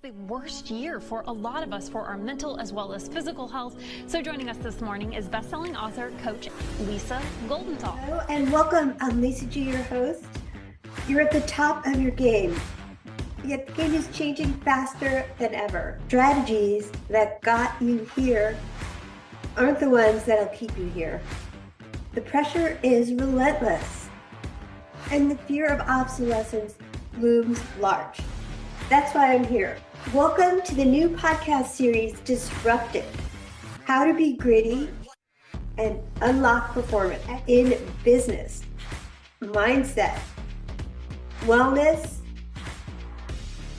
The worst year for a lot of us for our mental as well as physical health. So joining us this morning is best-selling author, coach Lisa Goldenthal. Hello and welcome. I'm Lisa G, your host. You're at the top of your game, yet the game is changing faster than ever. Strategies that got you here aren't the ones that'll keep you here. The pressure is relentless, and the fear of obsolescence looms large. That's why I'm here. Welcome to the new podcast series, Disruptive: How to Be Gritty and Unlock Performance in Business, Mindset, Wellness,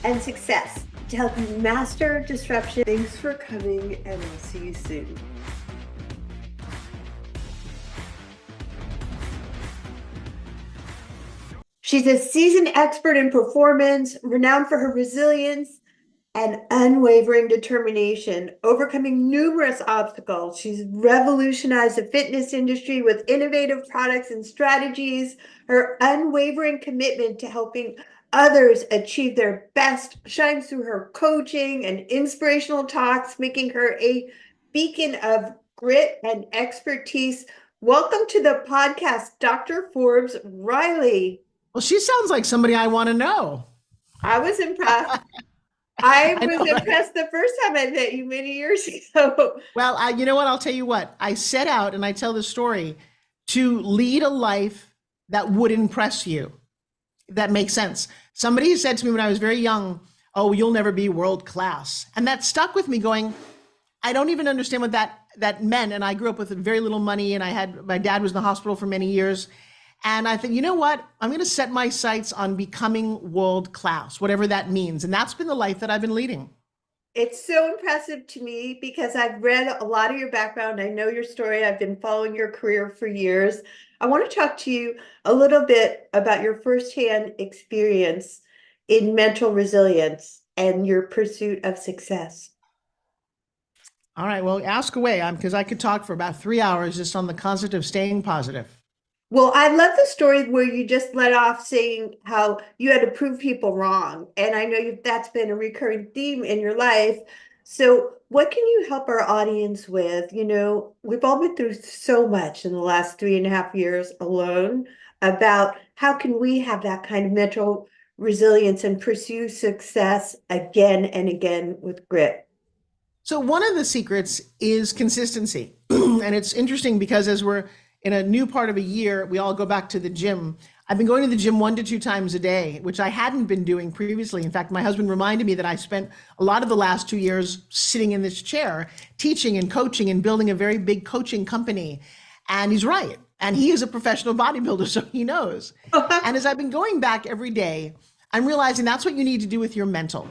and Success to help you master disruption. Thanks for coming, and I'll see you soon. She's a seasoned expert in performance, renowned for her resilience and unwavering determination, overcoming numerous obstacles. She's revolutionized the fitness industry with innovative products and strategies. Her unwavering commitment to helping others achieve their best shines through her coaching and inspirational talks, making her a beacon of grit and expertise. Welcome to the podcast, Dr. Forbes Riley. Well, she sounds like somebody I want to know. I was impressed. I was impressed the first time I met you many years ago. Well, you know what? I'll tell you what. I set out, and I tell the story, to lead a life that would impress you. If that makes sense. Somebody said to me when I was very young, "Oh, you'll never be world class." And that stuck with me going, I don't even understand what that meant. And I grew up with very little money, and my dad was in the hospital for many years. And I think, you know what? I'm going to set my sights on becoming world class, whatever that means. And that's been the life that I've been leading. It's so impressive to me because I've read a lot of your background. I know your story. I've been following your career for years. I want to talk to you a little bit about your firsthand experience in mental resilience and your pursuit of success. All right. Well, ask away, because I could talk for about 3 hours just on the concept of staying positive. Well, I love the story where you just let off saying how you had to prove people wrong. And I know that's been a recurring theme in your life. So what can you help our audience with? You know, we've all been through so much in the last 3.5 years alone about how can we have that kind of mental resilience and pursue success again and again with grit. So one of the secrets is consistency. And it's interesting because as we're in a new part of a year, we all go back to the gym. I've been going to the gym 1 to 2 times a day, which I hadn't been doing previously. In fact, my husband reminded me that I spent a lot of the last 2 years sitting in this chair, teaching and coaching and building a very big coaching company. And he's right. And he is a professional bodybuilder, so he knows. And as I've been going back every day, I'm realizing that's what you need to do with your mental.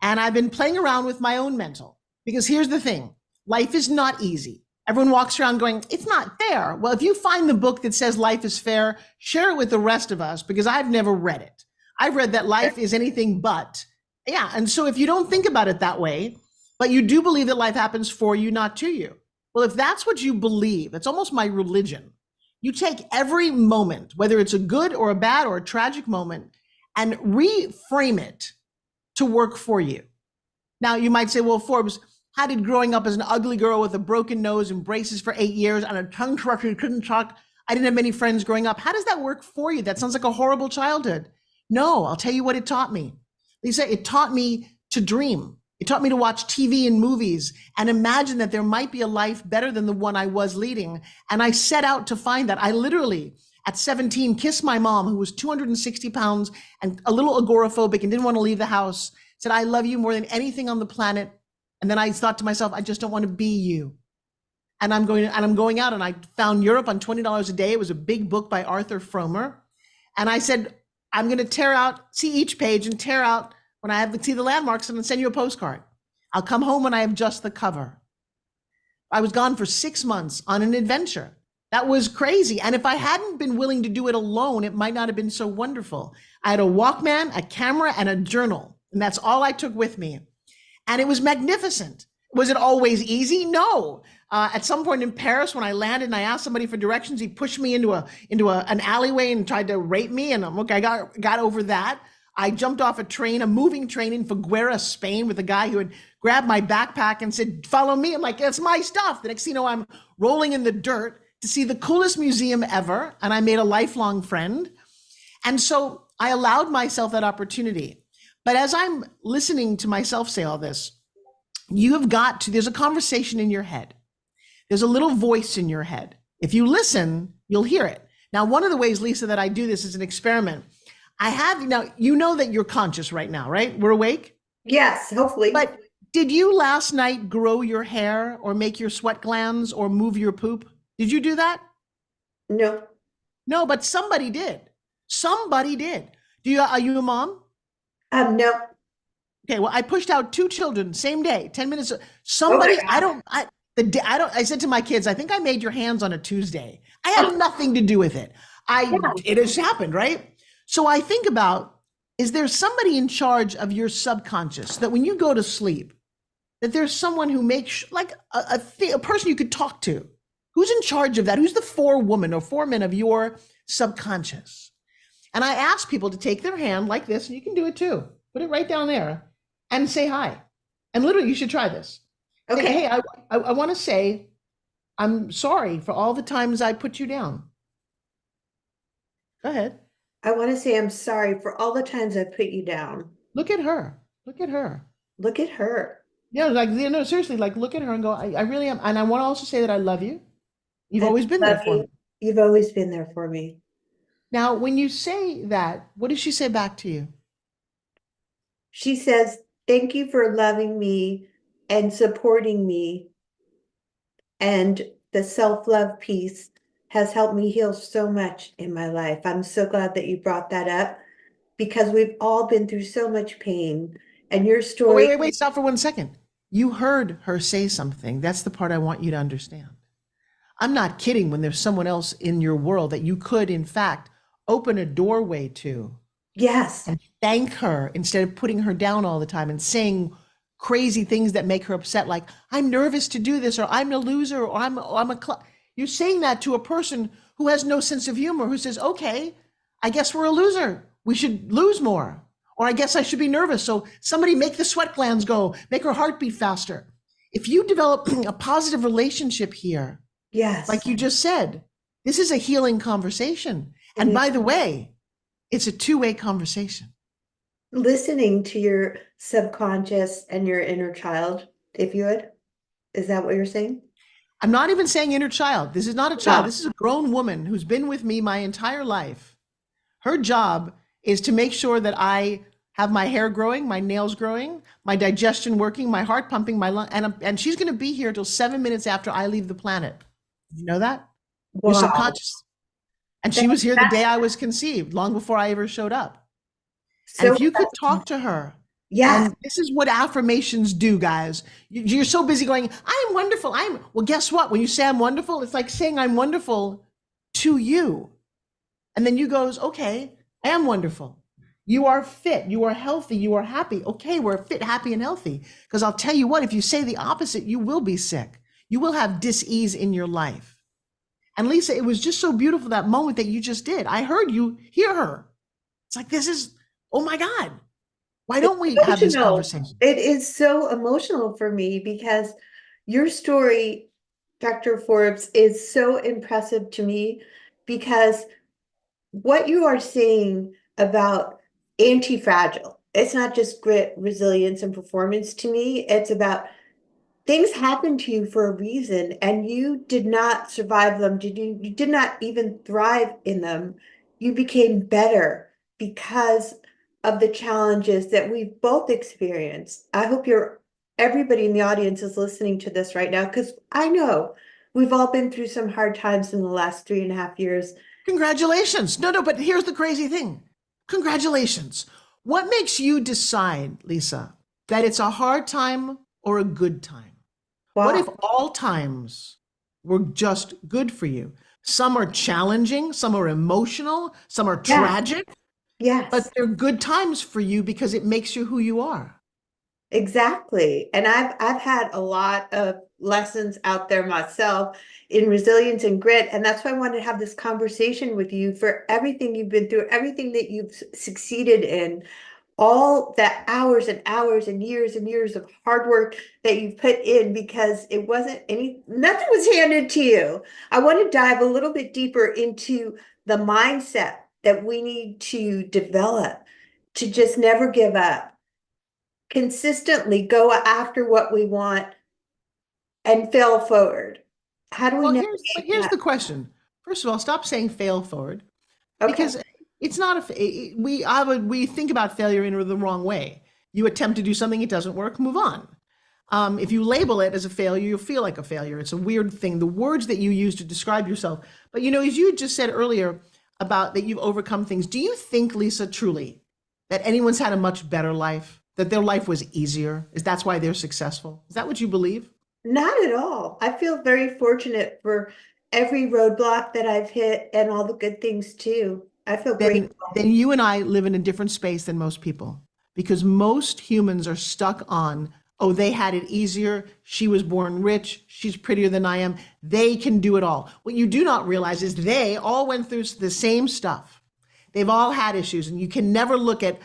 And I've been playing around with my own mental, because here's the thing. Life is not easy. Everyone walks around going, it's not fair. Well, if you find the book that says life is fair, share it with the rest of us, because I've never read it. I've read that life is anything but. Yeah. And so if you don't think about it that way, but you do believe that life happens for you, not to you. Well, if that's what you believe, it's almost my religion. You take every moment, whether it's a good or a bad or a tragic moment, and reframe it to work for you. Now, you might say, well, Forbes, how did growing up as an ugly girl with a broken nose and braces for 8 years and a tongue twister who couldn't talk, I didn't have many friends growing up. How does that work for you? That sounds like a horrible childhood. No, I'll tell you what it taught me. Lisa, it taught me to dream. It taught me to watch TV and movies and imagine that there might be a life better than the one I was leading. And I set out to find that. I literally, at 17, kissed my mom, who was 260 pounds and a little agoraphobic and didn't want to leave the house, said, I love you more than anything on the planet. And then I thought to myself, I just don't want to be you. And I'm going out, and I found Europe on $20 a day. It was a big book by Arthur Fromer. And I said, I'm going to see each page and tear out when I see the landmarks, and then send you a postcard. I'll come home when I have just the cover. I was gone for 6 months on an adventure. That was crazy. And if I hadn't been willing to do it alone, it might not have been so wonderful. I had a Walkman, a camera, and a journal. And that's all I took with me. And it was magnificent. Was it always easy? No. At some point in Paris, when I landed and I asked somebody for directions, he pushed me into an alleyway and tried to rape me. And I got over that. I jumped off a train, a moving train in Figueres, Spain, with a guy who had grabbed my backpack and said, follow me. I'm like, that's my stuff. The next thing you know, I'm rolling in the dirt to see the coolest museum ever. And I made a lifelong friend. And so I allowed myself that opportunity. But as I'm listening to myself say all this, you have got to, there's a conversation in your head. There's a little voice in your head. If you listen, you'll hear it. Now, one of the ways, Lisa, that I do this is an experiment. Now, you know that you're conscious right now, right? We're awake? Yes, hopefully. But did you last night grow your hair or make your sweat glands or move your poop? Did you do that? No. No, but somebody did. Somebody did. Are you a mom? No. Okay, well, I pushed out 2 children same day, 10 minutes. Somebody, I said to my kids, I think I made your hands on a Tuesday. I had nothing to do with it. It has happened, right? So I think about, is there somebody in charge of your subconscious that when you go to sleep, that there's someone who makes like a person you could talk to? Who's in charge of that? Who's the forewoman or foreman of your subconscious? And I ask people to take their hand like this, and you can do it too. Put it right down there and say hi. And literally, you should try this. Okay. Say, hey, I want to say, I'm sorry for all the times I put you down. Go ahead. I want to say I'm sorry for all the times I put you down. Look at her. Look at her. Look at her. Yeah, like, no, seriously, like, look at her and go, I really am. And I want to also say that I love you. You've always been there for me. You've always been there for me. Now, when you say that, what does she say back to you? She says, thank you for loving me and supporting me. And the self-love piece has helped me heal so much in my life. I'm so glad that you brought that up because we've all been through so much pain. And your story. Wait, stop for 1 second. You heard her say something. That's the part I want you to understand. I'm not kidding when there's someone else in your world that you could, in fact, open a doorway to. Yes. And thank her instead of putting her down all the time and saying crazy things that make her upset, like, I'm nervous to do this, or I'm a loser, or you're saying that to a person who has no sense of humor, who says, okay, I guess we're a loser. We should lose more. Or I guess I should be nervous. So somebody make the sweat glands go, make her heart beat faster. If you develop a positive relationship here, yes, like you just said, this is a healing conversation. And by the way, it's a two-way conversation. Listening to your subconscious and your inner child, if you would. Is that what you're saying? I'm not even saying inner child. This is not a child. No. This is a grown woman who's been with me my entire life. Her job is to make sure that I have my hair growing, my nails growing, my digestion working, my heart pumping, my lung, and she's going to be here till 7 minutes after I leave the planet. Did you know that? Wow. Your subconscious. And she was here the day I was conceived, long before I ever showed up. And if you could talk to her, yes, this is what affirmations do, guys. You're so busy going, I am wonderful. Well, guess what? When you say I'm wonderful, it's like saying I'm wonderful to you. And then you goes, okay, I am wonderful. You are fit. You are healthy. You are happy. Okay, we're fit, happy, and healthy. Because I'll tell you what, if you say the opposite, you will be sick. You will have dis-ease in your life. And Lisa, it was just so beautiful, that moment that you just did. I heard you hear her. It's like, this is, oh my God. Why don't we have this conversation? It is so emotional for me because your story, Dr. Forbes, is so impressive to me because what you are saying about anti-fragile, it's not just grit, resilience, and performance to me. It's about things happen to you for a reason and you did not survive them. You did not even thrive in them. You became better because of the challenges that we've both experienced. I hope everybody in the audience is listening to this right now, because I know we've all been through some hard times in the last 3.5 years. Congratulations. No, but here's the crazy thing. Congratulations. What makes you decide, Lisa, that it's a hard time or a good time? Wow. What if all times were just good for you? Some are challenging, some are emotional, some are tragic. Yes. But they're good times for you because it makes you who you are. Exactly. And I've had a lot of lessons out there myself in resilience and grit. And that's why I wanted to have this conversation with you for everything you've been through, everything that you've succeeded in. all the hours and hours and years of hard work that you put in, because nothing was handed to you. I want to dive a little bit deeper into the mindset that we need to develop to just never give up, consistently go after what we want and fail forward. How do we Well, navigate here's that? the question. First of all, stop saying fail forward, Okay. because it's not we think about failure in the wrong way. You attempt to do something, it doesn't work, move on. If you label it as a failure, you'll feel like a failure. It's a weird thing, the words that you use to describe yourself. But as you just said earlier about that you've overcome things, do you think, Lisa, truly that anyone's had a much better life, that their life was easier? That's why they're successful? Is that what you believe? Not at all. I feel very fortunate for every roadblock that I've hit and all the good things too. I feel then grateful. then you and I live in a different space than most people, because most humans are stuck on, oh, they had it easier. She was born rich. She's prettier than I am. They can do it all. What you do not realize is they all went through the same stuff. They've all had issues, and you can never look at,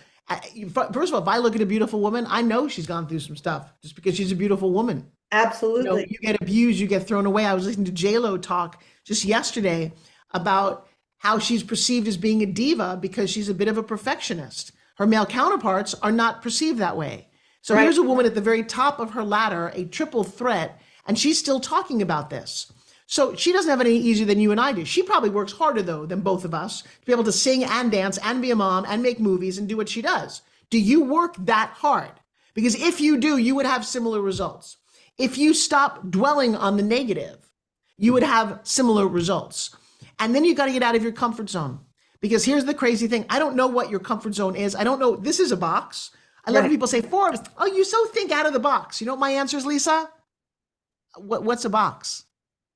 first of all, if I look at a beautiful woman, I know she's gone through some stuff just because she's a beautiful woman. Absolutely. You get abused, you get thrown away. I was listening to J-Lo talk just yesterday about how she's perceived as being a diva because she's a bit of a perfectionist. Her male counterparts are not perceived that way. So Right. here's a woman at the very top of her ladder, a triple threat, and she's still talking about this. So she doesn't have it any easier than you and I do. She probably works harder, though, than both of us to be able to sing and dance and be a mom and make movies and do what she does. Do you work that hard? Because if you do, you would have similar results. If you stop dwelling on the negative, you would have similar results. And then you got to get out of your comfort zone. Because here's the crazy thing. I don't know what your comfort zone is. I don't know. This is a box. I love when people say, Forbes, oh, you so think out of the box. You know what my answer is, Lisa? What's a box?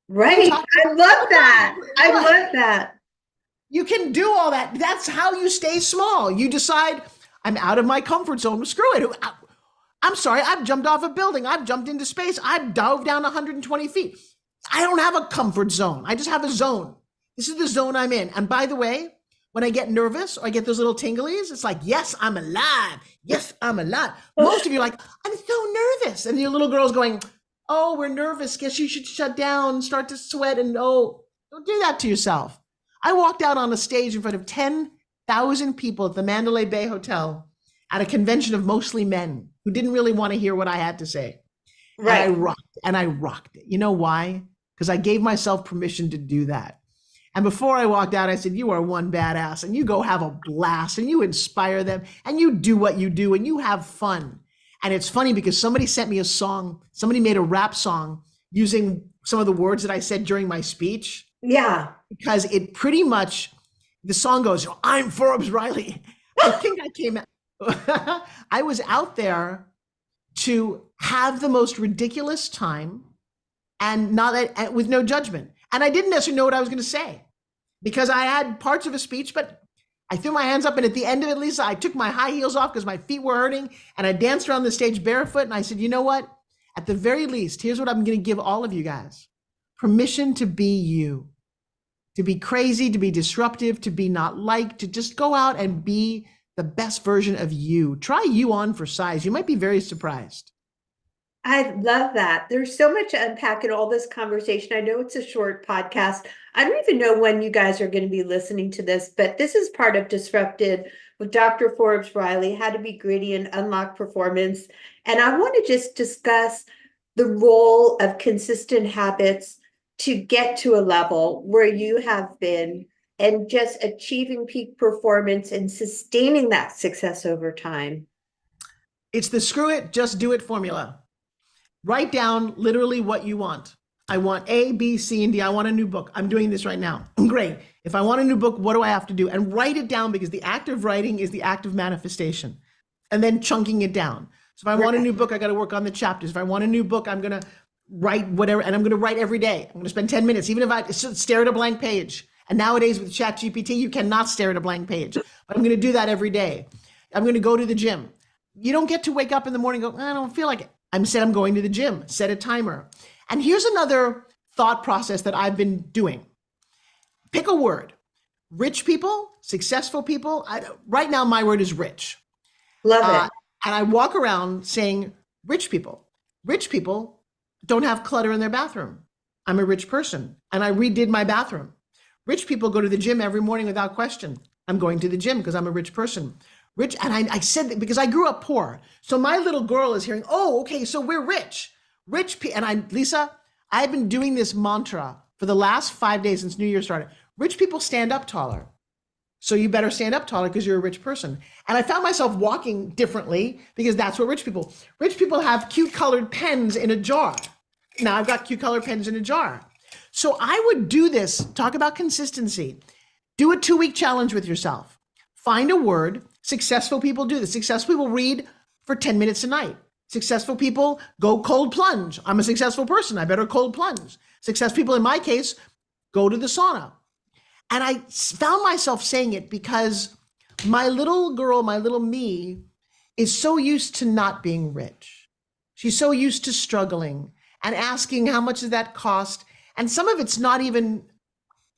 Right. I love that. I love that. You can do all that. That's how you stay small. You decide, I'm out of my comfort zone. Screw it. I'm sorry. I've jumped off a building. I've jumped into space. I've dove down 120 feet. I don't have a comfort zone. I just have a zone. This is the zone I'm in. And by the way, when I get nervous or I get those little tinglies, it's like, yes, I'm alive. Yes, I'm alive. Most of you are like, I'm so nervous. And your little girl's going, oh, we're nervous. Guess you should shut down, start to sweat. And oh, don't do that to yourself. I walked out on a stage in front of 10,000 people at the Mandalay Bay Hotel at a convention of mostly men who didn't really want to hear what I had to say. Right. And I rocked it. You know why? Because I gave myself permission to do that. And before I walked out, I said, you are one badass, and you go have a blast, and you inspire them, and you do what you do, and you have fun. And it's funny because somebody sent me a song. Somebody made a rap song using some of the words that I said during my speech. Yeah. Because it pretty much, the song goes, I'm Forbes Riley. I think I came out, I was out there to have the most ridiculous time and not with no judgment. And I didn't necessarily know what I was going to say because I had parts of a speech, but I threw my hands up, and at the end of it, Lisa, I took my high heels off because my feet were hurting, and I danced around the stage barefoot, and I said, you know what? At the very least, here's what I'm going to give all of you guys. Permission to be you, to be crazy, to be disruptive, to be not liked, to just go out and be the best version of you. Try you on for size. You might be very surprised. I love that. There's so much to unpack in all this conversation. I know it's a short podcast. I don't even know when you guys are going to be listening to this, but this is part of Disrupted with Dr. Forbes Riley, How to Be Gritty and Unlock Performance. And I want to just discuss the role of consistent habits to get to a level where you have been and just achieving peak performance and sustaining that success over time. It's the screw it, just do it formula. Write down literally what you want. I want A, B, C, and D. I want a new book. I'm doing this right now. Great. If I want a new book, what do I have to do? And write it down, because the act of writing is the act of manifestation. And then chunking it down. So if I want a new book, I got to work on the chapters. If I want a new book, I'm going to write whatever, and I'm going to write every day. I'm going to spend 10 minutes, even if I stare at a blank page. And nowadays with ChatGPT, you cannot stare at a blank page. But I'm going to do that every day. I'm going to go to the gym. You don't get to wake up in the morning and go, I don't feel like it. I'm going to the gym, set a timer. And here's another thought process that I've been doing. Pick a word. Rich people, successful people. Right now, my word is rich. Love it. And I walk around saying, rich people don't have clutter in their bathroom. I'm a rich person and I redid my bathroom. Rich people go to the gym every morning without question. I'm going to the gym because I'm a rich person. And I said that because I grew up poor. So my little girl is hearing, oh, okay, so we're rich. Lisa, I've been doing this mantra for the last 5 days since New Year started. Rich people stand up taller. So you better stand up taller because you're a rich person. And I found myself walking differently because that's what rich people have cute colored pens in a jar. Now I've got cute colored pens in a jar. So I would do this, talk about consistency, do a 2-week challenge with yourself, find a word. Successful people do this. Successful people read for 10 minutes a night. Successful people go cold plunge. I'm a successful person. I better cold plunge. Successful people, in my case, go to the sauna. And I found myself saying it because my little girl, my little me, is so used to not being rich. She's so used to struggling and asking how much does that cost? And some of it's not even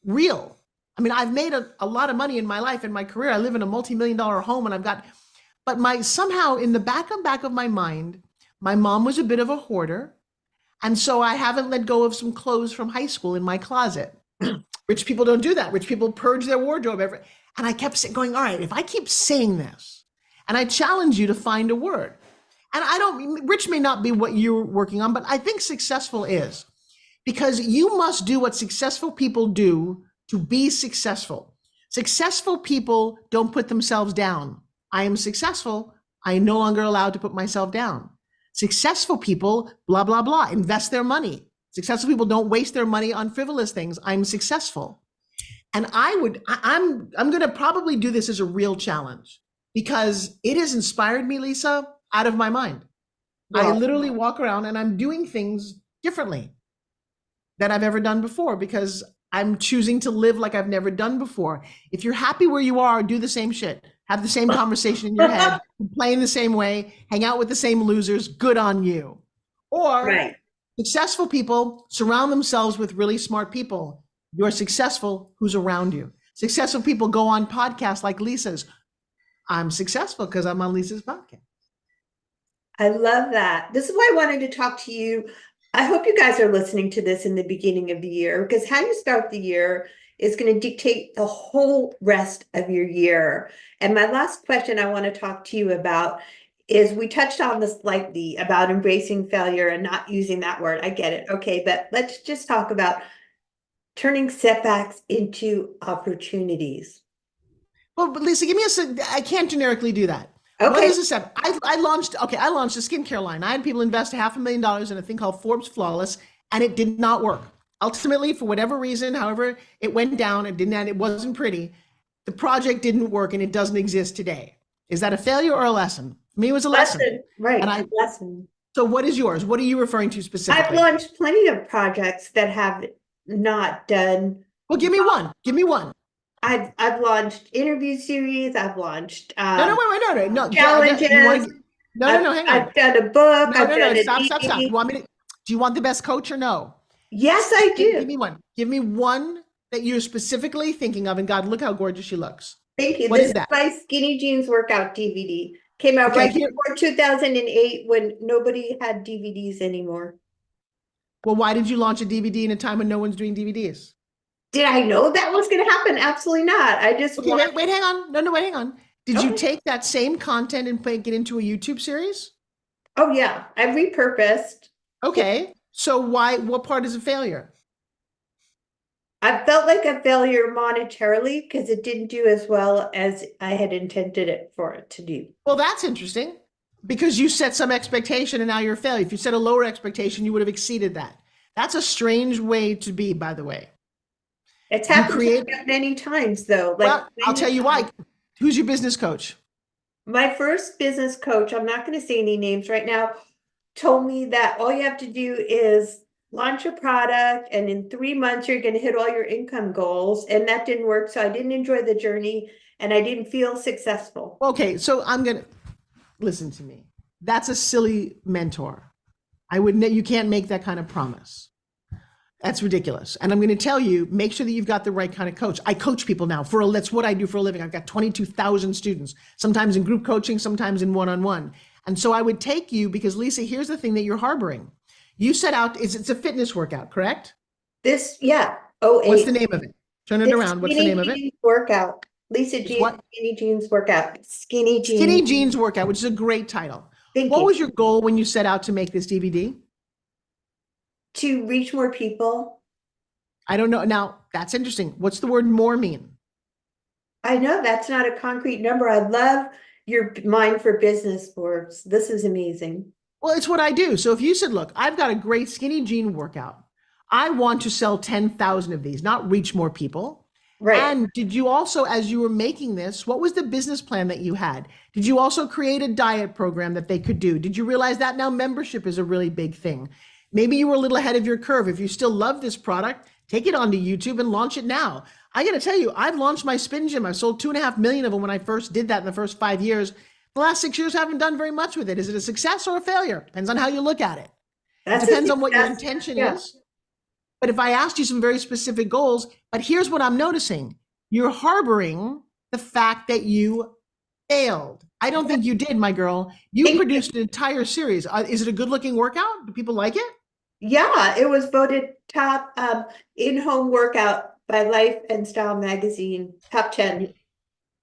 real. I mean, I've made a lot of money in my life, in my career. I live in a multi-million-dollar home and but somehow in the back of my mind, my mom was a bit of a hoarder. And so I haven't let go of some clothes from high school in my closet. Rich people don't do that. Rich people purge their wardrobe and I kept going, all right, if I keep saying this, and I challenge you to find a word. And rich may not be what you're working on, but I think successful is, because you must do what successful people do to be successful. Successful people don't put themselves down. I am successful. I am no longer allowed to put myself down. Successful people, blah, blah, blah, invest their money. Successful people don't waste their money on frivolous things. I'm successful. And I'm going to probably do this as a real challenge because it has inspired me, Lisa, out of my mind. I literally walk around and I'm doing things differently than I've ever done before because I'm choosing to live like I've never done before. If you're happy where you are, do the same shit. Have the same conversation in your head, play in the same way, hang out with the same losers, good on you. Or successful people surround themselves with really smart people. You're successful, who's around you. Successful people go on podcasts like Lisa's. I'm successful because I'm on Lisa's podcast. I love that. This is why I wanted to talk to you. I hope you guys are listening to this in the beginning of the year, because how you start the year is going to dictate the whole rest of your year. And my last question I want to talk to you about is, we touched on this lightly about embracing failure and not using that word. I get it. Okay. But let's just talk about turning setbacks into opportunities. Well, but Lisa, I can't generically do that. Okay. What is a setback? I launched a skincare line. I had people invest $500,000 in a thing called Forbes Flawless, and it did not work. Ultimately, for whatever reason, however it went down, it wasn't pretty. The project didn't work and it doesn't exist today. Is that a failure or a lesson? For me, it was a lesson. Right. And lesson. So what is yours? What are you referring to specifically? I've launched plenty of projects that have not done. Well, give me one. Give me one. I've launched interview series. I've launched no. challenges. Hang on. I've done a book. Stop. Do you want the best coach or no? Yes, I do. Give me one. Give me one that you're specifically thinking of. And God, look how gorgeous she looks. Thank you. What is that? My Skinny Jeans workout DVD came out right before 2008 when nobody had DVDs anymore. Well, why did you launch a DVD in a time when no one's doing DVDs? Did I know that was going to happen? Absolutely not. I just wait, hang on. No, wait, hang on. Did you take that same content and make it into a YouTube series? Oh yeah, I repurposed. Okay, so what part is a failure? I felt like a failure monetarily because it didn't do as well as I had intended it for it to do. Well, that's interesting because you set some expectation and now you're a failure. If you set a lower expectation, you would have exceeded that. That's a strange way to be, by the way. It's happened many times though. I'll tell you why. Who's your business coach? My first business coach, I'm not going to say any names right now, told me that all you have to do is launch a product and in 3 months you're going to hit all your income goals. And that didn't work. So I didn't enjoy the journey and I didn't feel successful. Okay. So listen to me. That's a silly mentor. You can't make that kind of promise. That's ridiculous. And I'm going to tell you, make sure that you've got the right kind of coach. I coach people now that's what I do for a living. I've got 22,000 students, sometimes in group coaching, sometimes in one-on-one. And so I would take you because Lisa, here's the thing that you're harboring. You set out, it's a fitness workout, correct? Oh, What's the name of it? Turn it around. What's the name of it? Workout. Lisa G. What? Skinny Jeans Workout. Skinny Jeans. Skinny Jeans Workout, which is a great title. What was your goal when you set out to make this DVD? To reach more people. I don't know. Now, that's interesting. What's the word more mean? I know that's not a concrete number. I love your mind for business, Forbes. This is amazing. Well, it's what I do. So if you said, look, I've got a great skinny jean workout. I want to sell 10,000 of these, not reach more people. Right. And did you also, as you were making this, what was the business plan that you had? Did you also create a diet program that they could do? Did you realize that now membership is a really big thing? Maybe you were a little ahead of your curve. If you still love this product, take it onto YouTube and launch it now. I got to tell you, I've launched my spin gym. I've sold 2.5 million of them when I first did that in the first 5 years. The last 6 years, I haven't done very much with it. Is it a success or a failure? Depends on how you look at it. It depends on what your intention is. But if I asked you some very specific goals, but here's what I'm noticing. You're harboring the fact that you failed. I don't think you did, my girl. You produced an entire series. Is it a good looking workout? Do people like it? Yeah, it was voted top in-home workout by Life and Style magazine, top 10.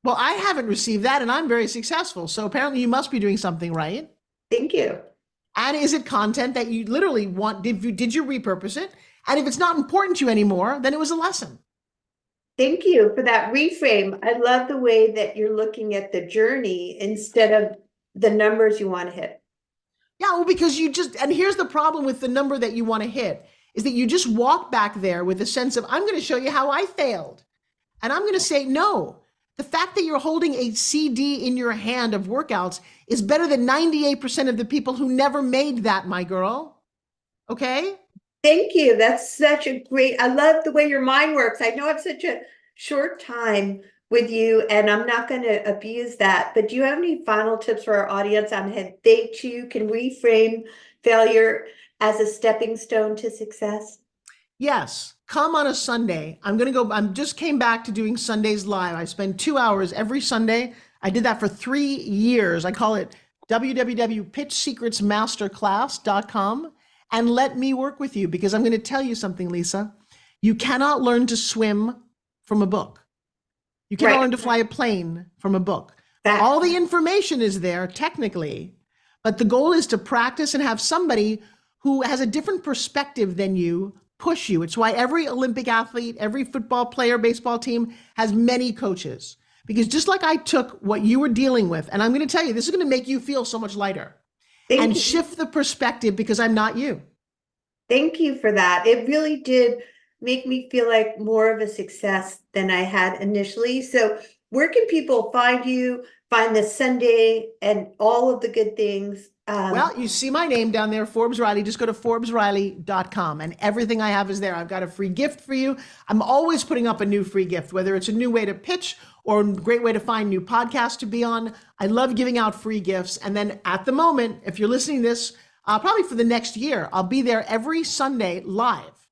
Well, I haven't received that and I'm very successful. So apparently you must be doing something right. Thank you. And is it content that you literally want? Did you repurpose it? And if it's not important to you anymore, then it was a lesson. Thank you for that reframe. I love the way that you're looking at the journey instead of the numbers you want to hit. Yeah, well, because and here's the problem with the number that you want to hit is that you just walk back there with a sense of, I'm going to show you how I failed. And I'm going to say, no, the fact that you're holding a CD in your hand of workouts is better than 98% of the people who never made that, my girl. Okay? Thank you. That's such a I love the way your mind works. I know it's such a short time with you and I'm not going to abuse that, but do you have any final tips for our audience on how they too can reframe failure as a stepping stone to success? Yes. Come on a Sunday. I just came back to doing Sundays live. I spend 2 hours every Sunday. I did that for 3 years. I call it www.pitchsecretsmasterclass.com. And let me work with you because I'm going to tell you something, Lisa. You cannot learn to swim from a book. You cannot learn to fly a plane from a book. All the information is there technically, but the goal is to practice and have somebody who has a different perspective than you push you. It's why every Olympic athlete, every football player, baseball team has many coaches. Because just like I took what you were dealing with, and I'm going to tell you, this is going to make you feel so much lighter. Thank you. Shift the perspective because I'm not you. Thank you for that. It really did make me feel like more of a success than I had initially. So where can people find you, find the Sunday and all of the good things? Well, you see my name down there, Forbes Riley. Just go to ForbesRiley.com and everything I have is there. I've got a free gift for you. I'm always putting up a new free gift, whether it's a new way to pitch or a great way to find new podcasts to be on. I love giving out free gifts. And then at the moment, if you're listening to this, probably for the next year, I'll be there every Sunday live.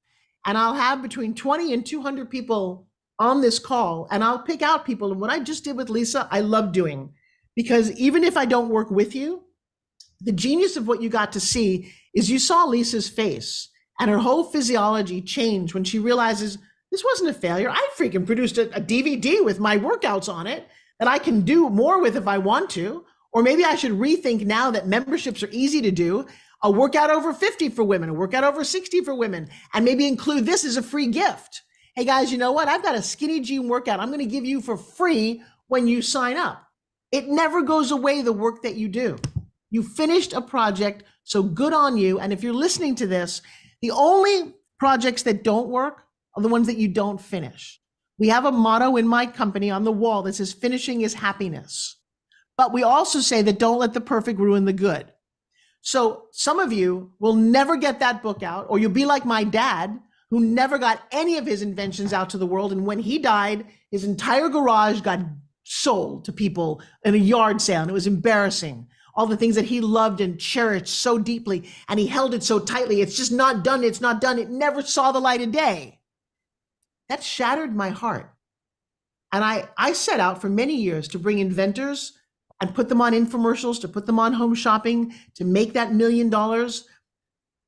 And I'll have between 20 and 200 people on this call. And I'll pick out people. And what I just did with Lisa, I love doing. Because even if I don't work with you, the genius of what you got to see is you saw Lisa's face and her whole physiology change when she realizes this wasn't a failure. I freaking produced a DVD with my workouts on it that I can do more with if I want to. Or maybe I should rethink now that memberships are easy to do, a workout over 50 for women, a workout over 60 for women, and maybe include this as a free gift. Hey guys, you know what? I've got a skinny jean workout I'm going to give you for free when you sign up. It never goes away, the work that you do. You finished a project, so good on you. And if you're listening to this, the only projects that don't work are the ones that you don't finish. We have a motto in my company on the wall that says finishing is happiness. But we also say that don't let the perfect ruin the good. So some of you will never get that book out, or you'll be like my dad, who never got any of his inventions out to the world. And when he died, his entire garage got sold to people in a yard sale, and it was embarrassing. all the things that he loved and cherished so deeply, and he held it so tightly. It's just not done. It's not done. It never saw the light of day. That shattered my heart. And I set out for many years to bring inventors and put them on infomercials, to put them on home shopping, to make that $1 million.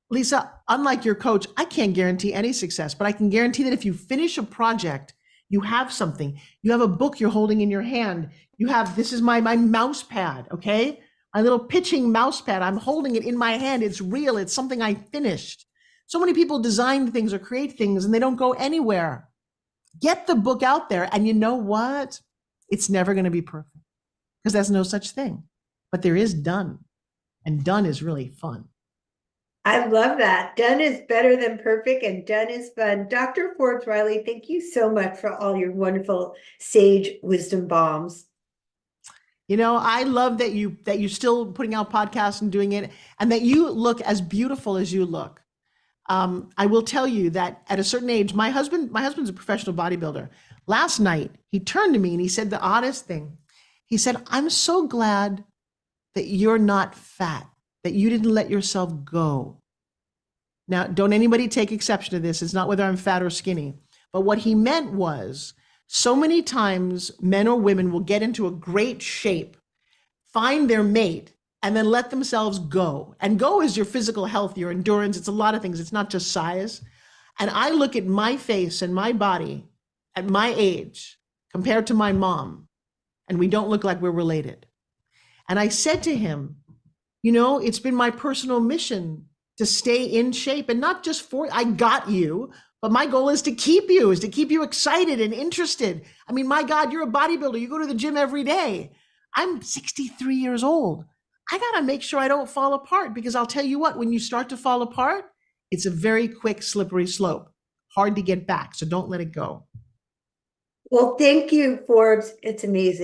Lisa, unlike your coach, I can't guarantee any success, but I can guarantee that if you finish a project, you have something. You have a book you're holding in your hand. You have, this is my mouse pad, okay? My little pitching mouse pad. I'm holding it in my hand. It's real. It's something I finished. So many people design things or create things and they don't go anywhere. Get the book out there, and you know what? It's never going to be perfect because there's no such thing, but there is done, and done is really fun. I love that. Done is better than perfect, and done is fun. Dr. Forbes Riley, thank you so much for all your wonderful sage wisdom bombs. You know, I love that you're still putting out podcasts and doing it, and that you look as beautiful as you look. I will tell you that at a certain age, my husband's a professional bodybuilder. Last night, he turned to me and he said the oddest thing. He said, "I'm so glad that you're not fat, that you didn't let yourself go." Now, don't anybody take exception to this. It's not whether I'm fat or skinny. But what he meant was, so many times men or women will get into a great shape, find their mate, and then let themselves go. And go is your physical health, your endurance. It's a lot of things. It's not just size. And I look at my face and my body at my age compared to my mom, and we don't look like we're related. And I said to him, you know, it's been my personal mission to stay in shape, and not just for, I got you, but my goal is to keep you excited and interested. I mean, my God, you're a bodybuilder. You go to the gym every day. I'm 63 years old. I got to make sure I don't fall apart, because I'll tell you what, when you start to fall apart, it's a very quick, slippery slope. Hard to get back. So don't let it go. Well, thank you, Forbes. It's amazing.